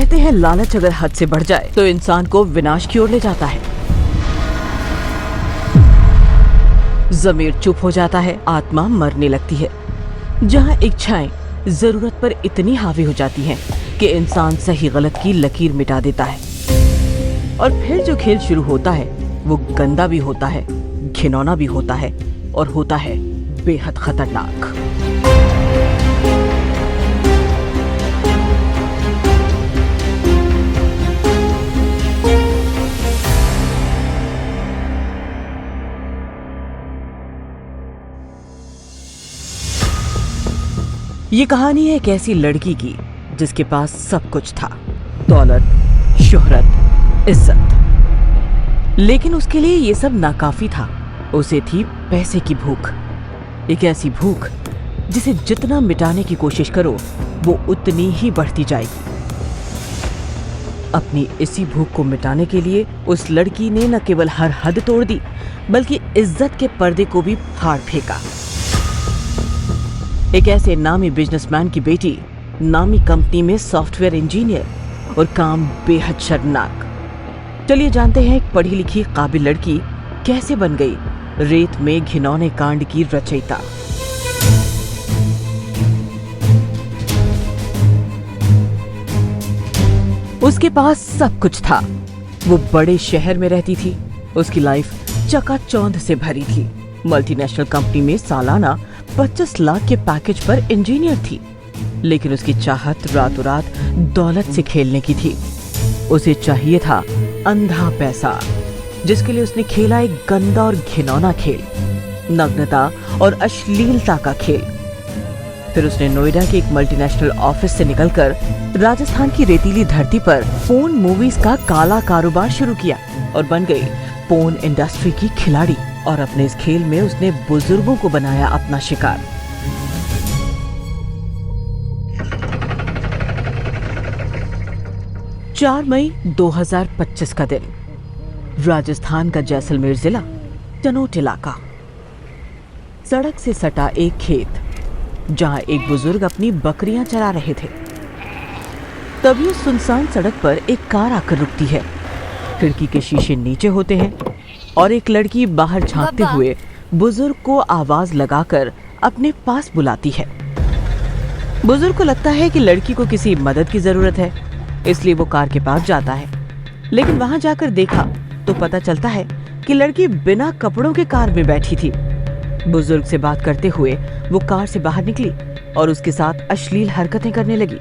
कहते हैं लालच अगर हद से बढ़ जाए तो इंसान को विनाश की ओर ले जाता है। ज़मीर चुप हो जाता है, आत्मा मरने लगती है। जहाँ इच्छाएं जरूरत पर इतनी हावी हो जाती हैं कि इंसान सही गलत की लकीर मिटा देता है। और फिर जो खेल शुरू होता है वो गंदा भी होता है, घिनौना भी होता है और होता है बेहद खतरनाक। ये कहानी है एक ऐसी लड़की की जिसके पास सब कुछ था, दौलत, शोहरत, इज्जत। लेकिन उसके लिए ये सब नाकाफी था। उसे थी पैसे की भूख, एक ऐसी भूख जिसे जितना मिटाने की कोशिश करो वो उतनी ही बढ़ती जाएगी। अपनी इसी भूख को मिटाने के लिए उस लड़की ने न केवल हर हद तोड़ दी बल्कि इज्जत के पर्दे को भी फाड़ फेंका। एक ऐसे नामी बिजनेसमैन की बेटी, नामी कंपनी में सॉफ्टवेयर इंजीनियर, और काम बेहद शर्मनाक। चलिए जानते हैं एक पढ़ी लिखी काबिल लड़की कैसे बन गई रेत में घिनौने कांड की रचयिता। उसके पास सब कुछ था। वो बड़े शहर में रहती थी। उसकी लाइफ चकाचौंध से भरी थी। मल्टीनेशनल कंपनी में सालाना 25 लाख के पैकेज पर इंजीनियर थी। लेकिन उसकी चाहत रातों रात दौलत से खेलने की थी। उसे चाहिए था अंधा पैसा, जिसके लिए उसने खेला एक गंदा और घिनौना खेल, नग्नता और अश्लीलता का खेल। फिर उसने नोएडा के एक मल्टीनेशनल ऑफिस से निकलकर राजस्थान की रेतीली धरती पर पोर्न मूवीज का काला कारोबार शुरू किया और बन गई पोर्न इंडस्ट्री की खिलाड़ी। और अपने इस खेल में उसने बुजुर्गों को बनाया अपना शिकार। चार मई 2025 का दिन, राजस्थान का जैसलमेर जिला, चनोट इलाका। सड़क से सटा एक खेत जहां एक बुजुर्ग अपनी बकरियां चरा रहे थे। तभी उस सुनसान सड़क पर एक कार आकर रुकती है। खिड़की के शीशे नीचे होते हैं और एक लड़की बाहर झांकते हुए बुजुर्ग को आवाज लगाकर अपने पास बुलाती है। बुजुर्ग को लगता है कि लड़की को किसी मदद की जरूरत है, इसलिए वो कार के पास जाता है। लेकिन वहां जाकर देखा तो पता चलता है कि लड़की बिना कपड़ों के कार में बैठी थी। बुजुर्ग से बात करते हुए वो कार से बाहर निकली और उसके साथ अश्लील हरकतें करने लगी।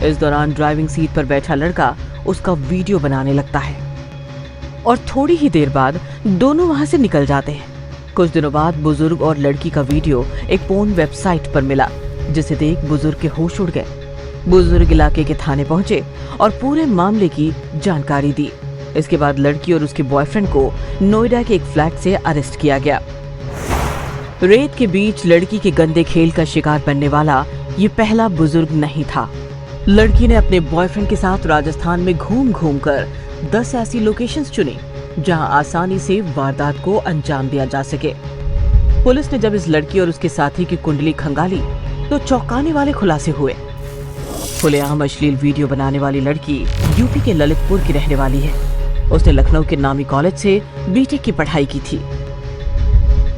इस दौरान ड्राइविंग सीट पर बैठा लड़का उसका वीडियो बनाने लगता है और थोड़ी ही देर बाद दोनों वहां से निकल जाते हैं। कुछ दिनों बाद बुजुर्ग और लड़की का वीडियो एक पोर्न वेबसाइट पर मिला, जिसे देख बुजुर्ग के होश उड़ गए। बुजुर्ग इलाके के थाने पहुंचे और पूरे मामले की जानकारी दी। इसके बाद लड़की और उसके बॉयफ्रेंड को नोएडा के एक फ्लैट से अरेस्ट किया गया। रेत के बीच लड़की के गंदे खेल का शिकार बनने वाला ये पहला बुजुर्ग नहीं था। लड़की ने अपने बॉयफ्रेंड के साथ राजस्थान में घूम घूम कर 10 ऐसी लोकेशंस चुनी जहां आसानी से वारदात को अंजाम दिया जा सके। पुलिस ने जब इस लड़की और उसके साथी की कुंडली खंगाली तो चौंकाने वाले खुलासे हुए। खुलेआम अश्लील वीडियो बनाने वाली लड़की यूपी के ललितपुर की रहने वाली है। उसने लखनऊ के नामी कॉलेज से बीटेक की पढ़ाई की थी।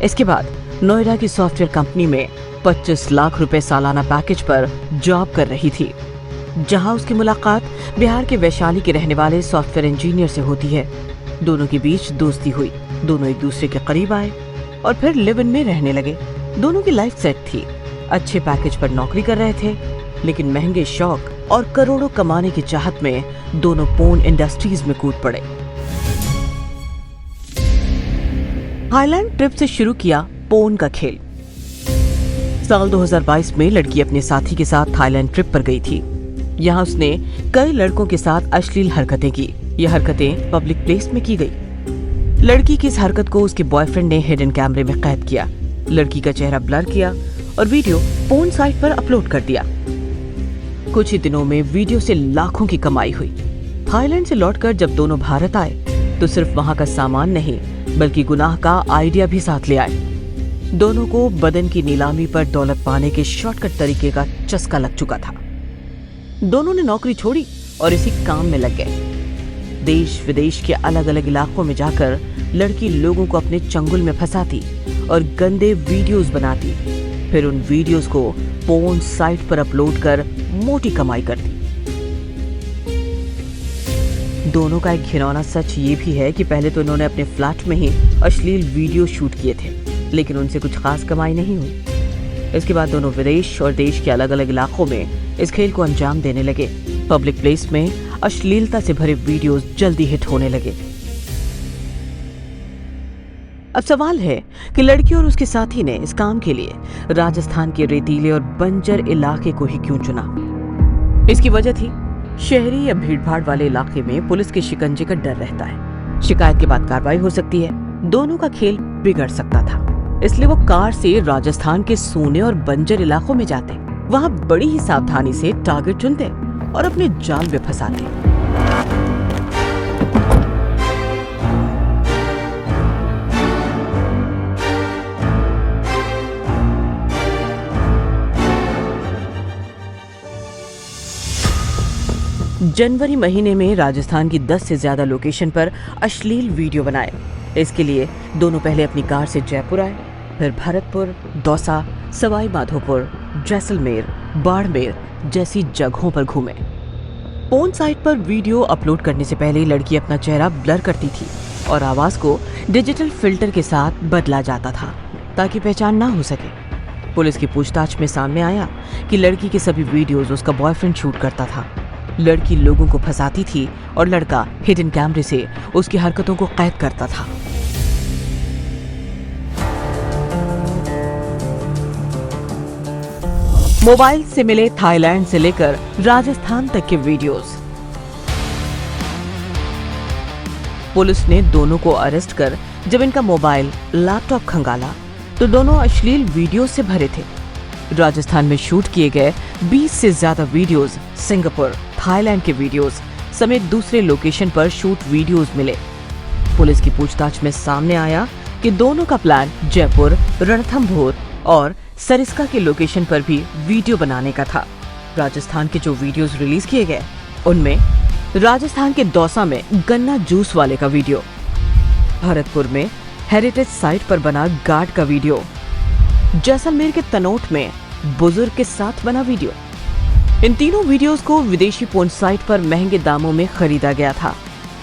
इसके बाद नोएडा की सॉफ्टवेयर कंपनी में 25 लाख रुपए सालाना पैकेज पर जॉब कर रही थी, जहां उसकी मुलाकात बिहार के वैशाली के रहने वाले सॉफ्टवेयर इंजीनियर से होती है। दोनों के बीच दोस्ती हुई, दोनों एक दूसरे के करीब आए और फिर लिव इन में रहने लगे। दोनों की लाइफ सेट थी, अच्छे पैकेज पर नौकरी कर रहे थे, लेकिन महंगे शौक और करोड़ों कमाने की चाहत में दोनों पोर्न इंडस्ट्रीज में कूद पड़े। थाईलैंड ट्रिप से शुरू किया पोर्न का खेल। साल 2022 में लड़की अपने साथी के साथ थाईलैंड ट्रिप पर गई थी। यहाँ उसने कई लड़कों के साथ अश्लील हरकतें की। यह हरकतें पब्लिक प्लेस में की गई। लड़की की इस हरकत को उसके बॉयफ्रेंड ने हिडन कैमरे में कैद किया। लड़की का चेहरा ब्लर किया और वीडियो पोर्न साइट पर अपलोड कर दिया। कुछ ही दिनों में वीडियो से लाखों की कमाई हुई। थाईलैंड से लौटकर जब दोनों भारत आए तो सिर्फ वहाँ का सामान नहीं बल्कि गुनाह का आइडिया भी साथ ले आए। दोनों को बदन की नीलामी पर दौलत पाने के शॉर्टकट तरीके का चस्का लग चुका था। दोनों ने नौकरी छोड़ी और इसी काम में लग गए। देश विदेश के अलग अलग इलाकों में जाकर लड़की लोगों को अपने चंगुल में फंसाती और गंदे वीडियोस बनाती, फिर उन वीडियोस को पोर्न साइट पर अपलोड कर मोटी कमाई करती। दोनों का एक घिनौना सच ये भी है कि पहले तो इन्होंने अपने फ्लैट में ही अश्लील वीडियो शूट किए थे, लेकिन उनसे कुछ खास कमाई नहीं हुई। इसके बाद दोनों विदेश और देश के अलग अलग इलाकों में इस खेल को अंजाम देने लगे। पब्लिक प्लेस में अश्लीलता से भरे वीडियोस जल्दी हिट होने लगे। अब सवाल है कि लड़की और उसके साथी ने इस काम के लिए राजस्थान के रेतीले और बंजर इलाके को ही क्यों चुना? इसकी वजह थी शहरी या भीड़भाड़ वाले इलाके में पुलिस के शिकंजे का डर रहता है। शिकायत के बाद कार्रवाई हो सकती है। दोनों का खेल बिगड़ सकता था, इसलिए वो कार से राजस्थान के सूने और बंजर इलाकों में जाते, वहां बड़ी ही सावधानी से टारगेट चुनते और अपने जाल में फंसाते। जनवरी महीने में राजस्थान की 10 से ज्यादा लोकेशन पर अश्लील वीडियो बनाए। इसके लिए दोनों पहले अपनी कार से जयपुर आए, फिर भरतपुर, दौसा, सवाई माधोपुर, जैसलमेर, बाड़मेर जैसी जगहों पर घूमे। पोर्न साइट पर वीडियो अपलोड करने से पहले लड़की अपना चेहरा ब्लर करती थी और आवाज को डिजिटल फिल्टर के साथ बदला जाता था ताकि पहचान ना हो सके। पुलिस की पूछताछ में सामने आया कि लड़की के सभी वीडियोस उसका बॉयफ्रेंड शूट करता था। लड़की लोगों को फंसाती थी और लड़का हिडन कैमरे से उसकी हरकतों को कैद करता था। मोबाइल से मिले थाईलैंड से लेकर राजस्थान तक के वीडियोस। पुलिस ने दोनों को अरेस्ट कर जब इनका मोबाइल, लैपटॉप खंगाला तो दोनों अश्लील वीडियो से भरे थे। राजस्थान में शूट किए गए 20 से ज्यादा वीडियोस, सिंगापुर, थाईलैंड के वीडियोस समेत दूसरे लोकेशन पर शूट वीडियोस मिले। पुलिस की पूछताछ में सामने आया कि दोनों का प्लान जयपुर, रणथंभौर और सरिस्का के लोकेशन पर भी वीडियो बनाने का था। राजस्थान के जो वीडियोस रिलीज किए गए उनमें राजस्थान के दौसा में गन्ना जूस वाले का वीडियो, भरतपुर में हेरिटेज साइट पर बना गार्ड का वीडियो, जैसलमेर के तनोट में बुजुर्ग के साथ बना वीडियो। इन तीनों वीडियोस को विदेशी पोर्न साइट पर महंगे दामों में खरीदा गया था।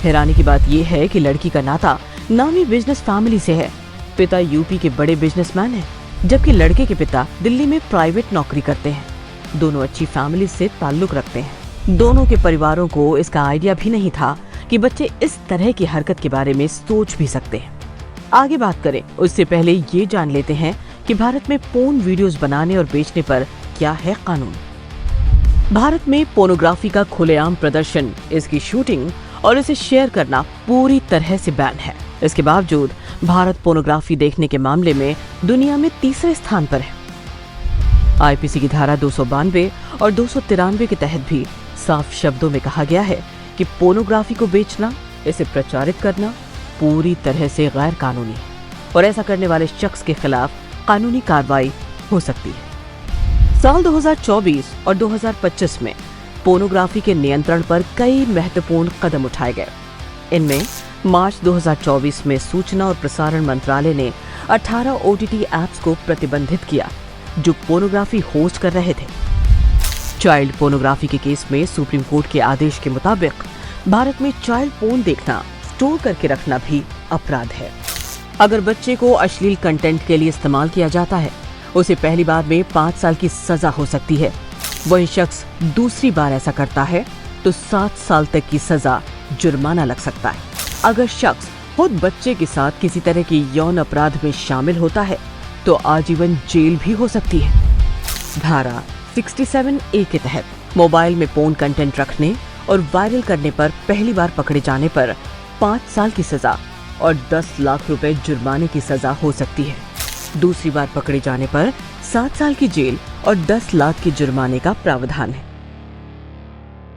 हैरानी की बात यह है कि लड़की का नाता नामी बिजनेस फैमिली से है। पिता यूपी के बड़े बिजनेसमैन हैं, जबकि लड़के के पिता दिल्ली में प्राइवेट नौकरी करते हैं। दोनों अच्छी फैमिली से ताल्लुक रखते हैं। दोनों के परिवारों को इसका आइडिया भी नहीं था कि बच्चे इस तरह की हरकत के बारे में सोच भी सकते हैं। आगे बात करें उससे पहले ये जान लेते हैं कि भारत में पोर्न वीडियोस बनाने और बेचने पर क्या है कानून। भारत में पोर्नोग्राफी का खुलेआम प्रदर्शन, इसकी शूटिंग और इसे शेयर करना पूरी तरह से बैन है। इसके बावजूद भारत पोर्नोग्राफी देखने के मामले में दुनिया में तीसरे स्थान पर है। आईपीसी की धारा 292 और 293 के तहत भी साफ शब्दों में कहा गया है कि पोर्नोग्राफी को बेचना, इसे प्रचारित करना पूरी तरह से गैर कानूनी है और ऐसा करने वाले शख्स के खिलाफ कानूनी कार्रवाई हो सकती है। साल 2024 और 2025 में पोर्नोग्राफी के नियंत्रण पर कई महत्वपूर्ण कदम उठाए गए। इनमें मार्च 2024 में सूचना और प्रसारण मंत्रालय ने 18 ओटीटी ऐप्स को प्रतिबंधित किया जो पोर्नोग्राफी होस्ट कर रहे थे। चाइल्ड पोर्नोग्राफी के केस में सुप्रीम कोर्ट के आदेश के मुताबिक भारत में चाइल्ड पोर्न देखना, स्टोर करके रखना भी अपराध है। अगर बच्चे को अश्लील कंटेंट के लिए इस्तेमाल किया जाता है, उसे पहली बार में 5 साल की सजा हो सकती है। वही शख्स दूसरी बार ऐसा करता है तो 7 साल तक की सजा, जुर्माना लग सकता है। अगर शख्स खुद बच्चे के साथ किसी तरह की यौन अपराध में शामिल होता है तो आजीवन जेल भी हो सकती है। धारा 67A के तहत मोबाइल में पोर्न कंटेंट रखने और वायरल करने पर पहली बार पकड़े जाने पर 5 साल की सजा और 10 लाख रुपए जुर्माने की सजा हो सकती है। दूसरी बार पकड़े जाने पर 7 साल की जेल और 10 लाख के जुर्माने का प्रावधान है।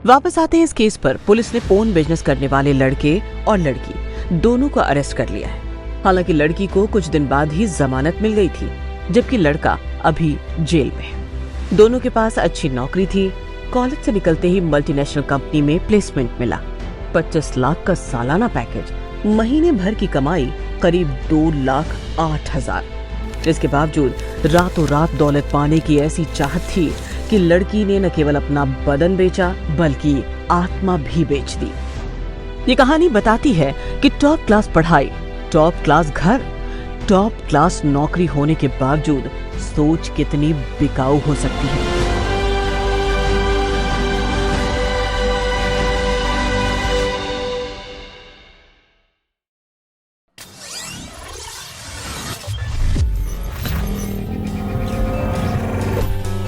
वापस आते हैं इस केस पर। पुलिस ने पोर्न बिजनेस करने वाले लड़के और लड़की दोनों को अरेस्ट कर लिया है। हालांकि लड़की को कुछ दिन बाद ही जमानत मिल गई थी, जबकि लड़का अभी जेल में है। दोनों के पास अच्छी नौकरी थी, कॉलेज से निकलते ही मल्टीनेशनल कंपनी में प्लेसमेंट मिला। 25 लाख का सालाना पैकेज, महीने भर की कमाई करीब 2,08,000। इसके बावजूद रातों रात दौलत पाने की ऐसी चाहत थी कि लड़की ने न केवल अपना बदन बेचा बल्कि आत्मा भी बेच दी। ये कहानी बताती है कि टॉप क्लास पढ़ाई, टॉप क्लास घर, टॉप क्लास नौकरी होने के बावजूद सोच कितनी बिकाऊ हो सकती है।